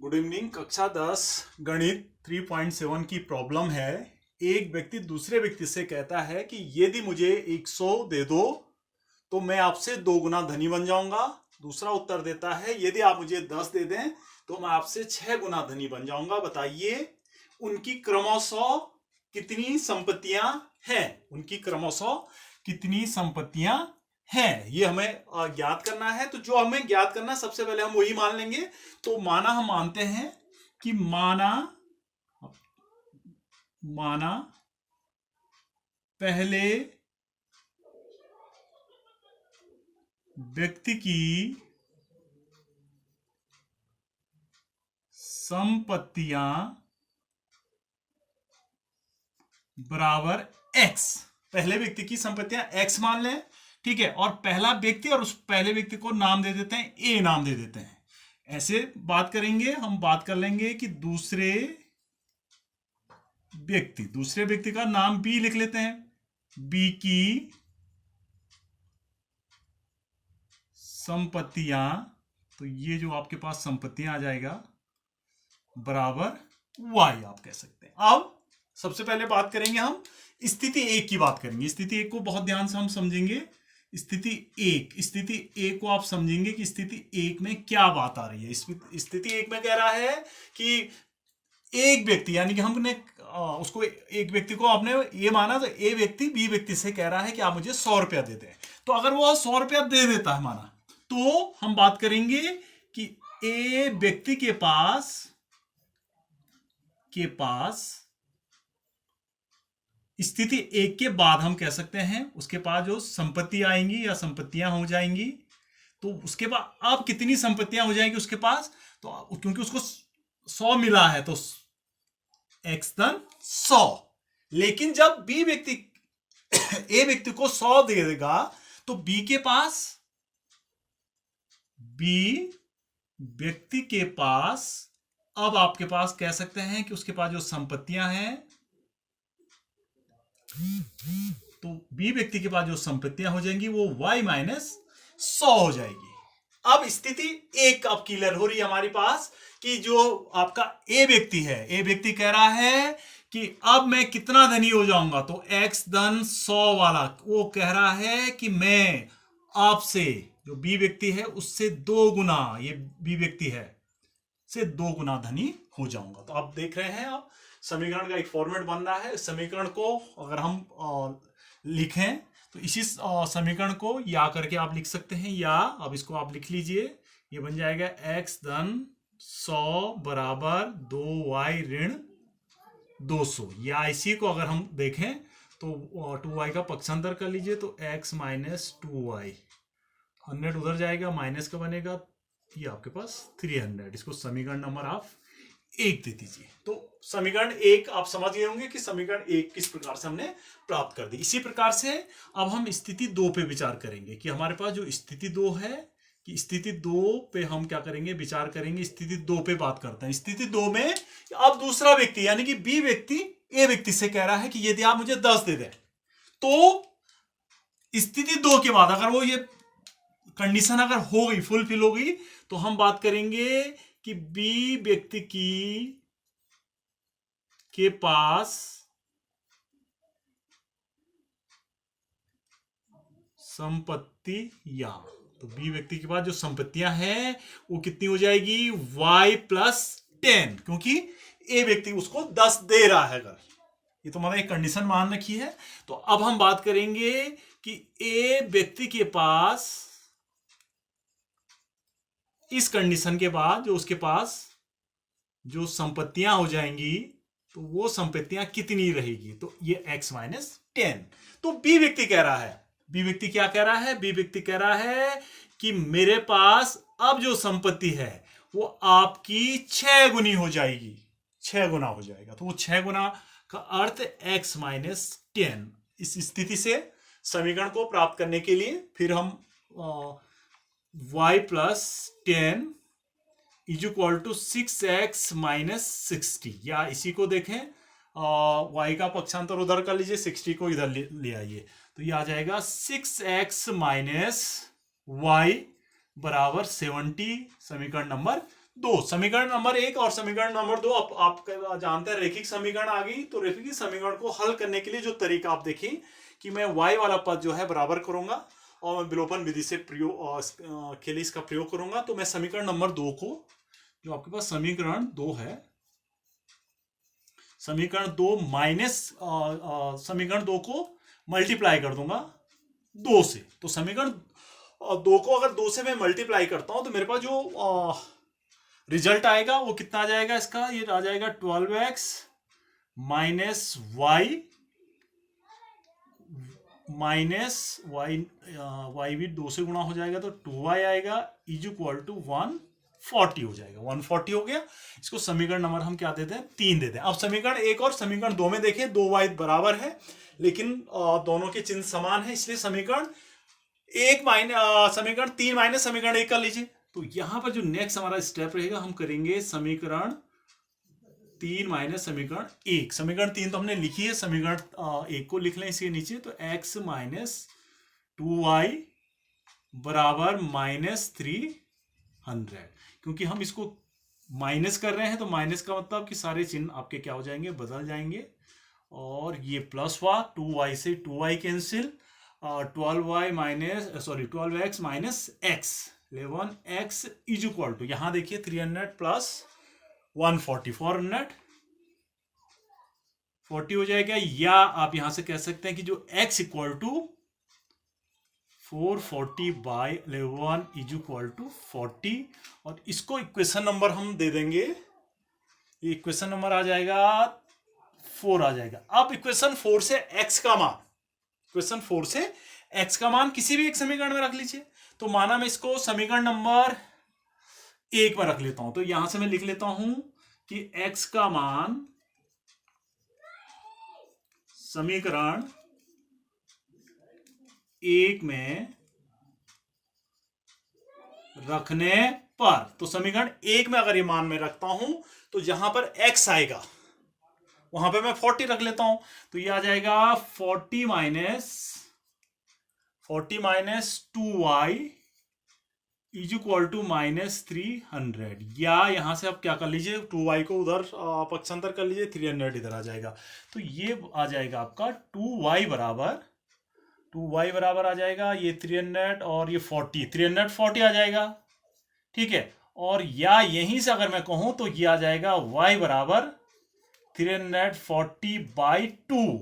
Good evening. कक्षा 10 गणित 3.7 की प्रॉब्लम है। एक व्यक्ति दूसरे व्यक्ति से कहता है कि यदि मुझे 100 दे दो तो मैं आपसे 2 गुना धनी बन जाऊंगा। दूसरा उत्तर देता है यदि आप मुझे 10 दे दें तो मैं आपसे 6 गुना धनी बन जाऊंगा। बताइए उनकी क्रमशः कितनी संपत्तियां हैं। उनकी क्रमशः कितनी संपत्तियां हैं ये हमें ज्ञात करना है। तो जो हमें ज्ञात करना है सबसे पहले हम वही मान लेंगे। तो माना हम मानते हैं कि माना पहले व्यक्ति की संपत्तियां बराबर x। पहले व्यक्ति की संपत्तियां x मान लें, ठीक है। और पहला व्यक्ति और उस पहले व्यक्ति को नाम दे देते हैं, a नाम दे देते हैं। ऐसे बात करेंगे, हम बात कर लेंगे कि दूसरे व्यक्ति का नाम b लिख लेते हैं। b की संपत्तियां, तो ये जो आपके पास संपत्तियां आ जाएगा बराबर y आप कह सकते हैं। अब सबसे पहले बात करेंगे, हम स्थिति 1 की बात करेंगे। स्थिति 1 को बहुत ध्यान से हम समझेंगे। स्थिति 1 को आप समझेंगे कि स्थिति 1 में क्या बात आ रही है। स्थिति 1 में कह रहा है कि एक व्यक्ति, यानी कि हमने उसको एक व्यक्ति को आपने ये माना, तो ए व्यक्ति बी व्यक्ति से कह रहा है कि आप मुझे 100 रुपया दे दें। तो अगर वो 100 रुपया दे देता है माना, तो हम बात करेंगे कि ए व्यक्ति के पास स्थिति 1 के बाद हम कह सकते हैं उसके पास जो संपत्ति आएंगी या संपत्तियां हो जाएंगी, तो उसके बाद अब कितनी संपत्तियां हो जाएंगी उसके पास, तो क्योंकि उसको 100 मिला है तो x धन 100। लेकिन जब बी व्यक्ति ए व्यक्ति को 100 दे देगा तो बी व्यक्ति के पास अब आपके पास कह सकते हैं कि उसके पास जो संपत्तियां हैं, तो बी व्यक्ति के पास जो संपत्तियां हो जाएंगी वो y माइनस 100 हो जाएगी। अब स्थिति 1 अब क्लियर हो रही है हमारे पास कि जो आपका ए व्यक्ति है, ए व्यक्ति कह रहा है कि अब मैं कितना धनी हो जाऊंगा, तो x धन 100 वाला वो कह रहा है कि मैं आपसे, जो बी व्यक्ति है उससे 2 गुना, ये बी व्यक्ति है से 2 गुना धनी हो जाऊंगा। तो आप देख रहे हैं, आप समीकरण का एक फॉर्मेट बन रहा है। समीकरण को अगर हम लिखें तो इसी समीकरण को या करके आप लिख सकते हैं, या अब इसको आप लिख लीजिए। ये बन जाएगा x धन 100 बराबर 2y ऋण 200। या इसी को अगर हम देखें तो 2y का पक्षांतर कर लीजिए, तो x माइनस 2y, 100 उधर जाएगा, माइनस का बनेगा, ये आपके पास 300। इसको समीकरण नंबर आप 1 दे दीजिए। तो समीकरण 1 आप समझ गए होंगे कि समीकरण 1 किस प्रकार से हमने प्राप्त कर दी। इसी प्रकार से अब हम स्थिति 2 पे विचार करेंगे कि हमारे पास जो स्थिति 2 है, कि स्थिति 2 पे हम क्या करेंगे, विचार करेंगे। स्थिति 2 पे बात करते हैं। स्थिति 2 में अब दूसरा व्यक्ति यानी कि बी व्यक्ति ए व्यक्ति से कह रहा है कि यदि आप मुझे 10 दे दें, तो स्थिति 2 के बाद अगर वो ये कंडीशन अगर हो गई, फुलफिल हो गई, तो हम बात करेंगे कि बी व्यक्ति के पास संपत्तियां, तो बी व्यक्ति के पास जो संपत्तियां हैं वो कितनी हो जाएगी, y प्लस 10, क्योंकि ए व्यक्ति उसको 10 दे रहा है। अगर ये तो मैंने एक कंडीशन मान रखी है। तो अब हम बात करेंगे कि ए व्यक्ति के पास इस कंडीशन के बाद जो उसके पास जो संपत्तियां हो जाएंगी, तो वो संपत्तियां कितनी रहेगी, तो ये x माइनस 10। तो बी व्यक्ति कह रहा है, बी व्यक्ति क्या कह रहा है, बी व्यक्ति कह रहा है कि मेरे पास अब जो संपत्ति है वो आपकी 6 गुनी हो जाएगी, 6 गुना हो जाएगा। तो वो 6 गुना का अर्थ x माइनस 10। इस स्थिति से समीकरण को प्राप्त करने के लिए फिर हम y plus 10 is equal to 6x minus 60, या इसी को देखें y का पक्षांतर उधर कर लीजिए, 60 को इधर ले आइए, तो ये आ जाएगा 6x माइनस y बराबर 70, समीकरण नंबर दो, समीकरण नंबर 1 और समीकरण नंबर 2 आप जानते हैं रेखिक समीकरण आ गई। तो रेखिक समीकरण को हल करने के लिए जो तरीका आप देखिए कि मैं y वाला पद जो है बराबर करूंगा और मैं विलोपन विधि से प्रयोग के लिए इसका प्रयोग करूंगा। तो मैं समीकरण नंबर 2 को, जो आपके पास समीकरण 2 है, समीकरण 2 माइनस समीकरण 2 को मल्टीप्लाई कर दूंगा 2 से। तो समीकरण 2 को अगर 2 से मैं मल्टीप्लाई करता हूं तो मेरे पास जो रिजल्ट आएगा वो कितना आ जाएगा, इसका ये आ जाएगा 12x माइनस वाई वाई भी 2 से गुणा हो जाएगा तो 2y आएगा इज इक्वल टू 140 हो जाएगा। 140 हो गया। इसको समीकरण नंबर हम क्या देते हैं, 3 देते हैं। अब समीकरण 1 और समीकरण 2 में देखिए 2y बराबर है लेकिन दोनों के चिन्ह समान है, इसलिए समीकरण 1 माइनस समीकरण 3 माइनस समीकरण 1 कर लीजिए। तो यहां पर जो नेक्स्ट हमारा स्टेप रहेगा, हम करेंगे समीकरण 3 माइनस समीकरण 1। समीकरण 3 तो हमने लिखी है, समीकरण 1 को लिख लें इसके नीचे। तो x माइनस 2y बराबर माइनस 300, क्योंकि हम इसको माइनस कर रहे हैं तो माइनस का मतलब कि सारे चिन्ह आपके क्या हो जाएंगे, बदल जाएंगे। और ये प्लस हुआ, 2y से 2y cancel, 12y minus 12x minus x 11x is equal to, यहां देखिए 300 प्लस 140 440 हो जाएगा। या आप यहां से कह सकते हैं कि जो x equal to 440 by 11 is equal to 40, और इसको इक्वेशन नंबर हम दे देंगे, ये इक्वेशन नंबर आ जाएगा 4 आ जाएगा। अब इक्वेशन 4 से x का मान, इक्वेशन 4 से x का मान किसी भी एक समीकरण में रख लीजिए। तो माना मैं इसको समीकरण नंबर 1 में रख लेता हूं, तो यहां से मैं लिख लेता हूं कि x का मान समीकरण 1 में रखने पर, तो समीकरण 1 में अगर ये मान मैं रखता हूं तो जहां पर x आएगा वहां पे मैं 40 रख लेता हूं। तो ये आ जाएगा 40 minus 2y is equal to minus 300। या यहां से आप क्या कर लीजिए, 2y को उधर पक्षांतर कर लीजिए, 300 इधर आ जाएगा। तो ये आ जाएगा आपका 2y बराबर आ जाएगा ये 300 और ये 40, 340 आ जाएगा, ठीक है। और या यहीं से अगर मैं कहूं तो ये आ जाएगा y बराबर 340 बाई 2।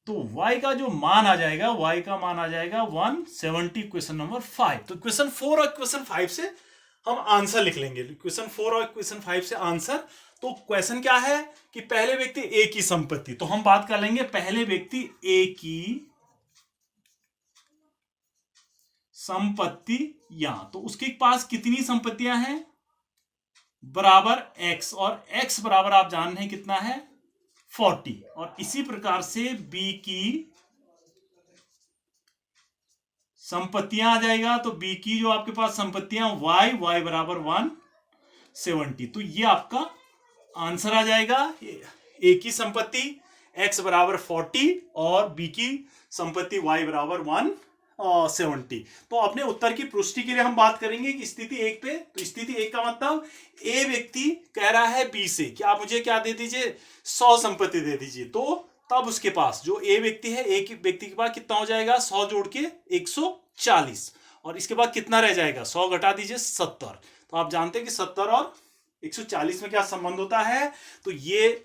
तो y का जो मान आ जाएगा, y का मान आ जाएगा 170, क्वेश्चन नंबर 5। तो क्वेश्चन 4 और क्वेश्चन 5 से हम आंसर लिख लेंगे, क्वेश्चन 4 और क्वेश्चन 5 से आंसर। तो क्वेश्चन क्या है कि पहले व्यक्ति ए की संपत्ति, तो हम बात कर लेंगे पहले व्यक्ति ए की संपत्ति। यहां तो उसके पास कितनी संपत्तियां हैं, बराबर x, और x बराबर आप जान रहे हैं कितना है 40। और इसी प्रकार से b की संपत्तियां आ जाएगा, तो b की जो आपके पास संपत्तियां y बराबर 170। तो ये आपका आंसर आ जाएगा। a की संपत्ति x बराबर 40 और b की संपत्ति y बराबर 170। तो अपने उत्तर की पुष्टि के लिए हम बात करेंगे कि स्थिति 1 पे। तो स्थिति 1 का मतलब ए व्यक्ति कह रहा है बी से कि आप मुझे क्या दे दीजिए, 100 संपत्ति दे दीजिए। तो तब उसके पास जो ए व्यक्ति है, एक व्यक्ति के पास कितना हो जाएगा, 100 जोड़ के 140, और इसके बाद कितना रह जाएगा, 100 घटा दीजिए 70। तो आप जानते हैं कि 70 और 140 में क्या संबंध होता है, तो ये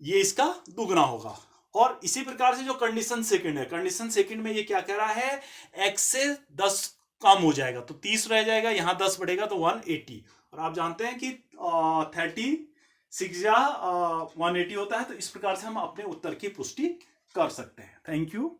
इसका दुगना होगा। और इसी प्रकार से जो कंडीशन सेकंड है, कंडीशन सेकंड में ये क्या कह रहा है, x से 10 कम हो जाएगा तो 30 रह जाएगा, यहां 10 बढ़ेगा तो 180। और आप जानते हैं कि 36 या 180 होता है। तो इस प्रकार से हम अपने उत्तर की पुष्टि कर सकते हैं। Thank you.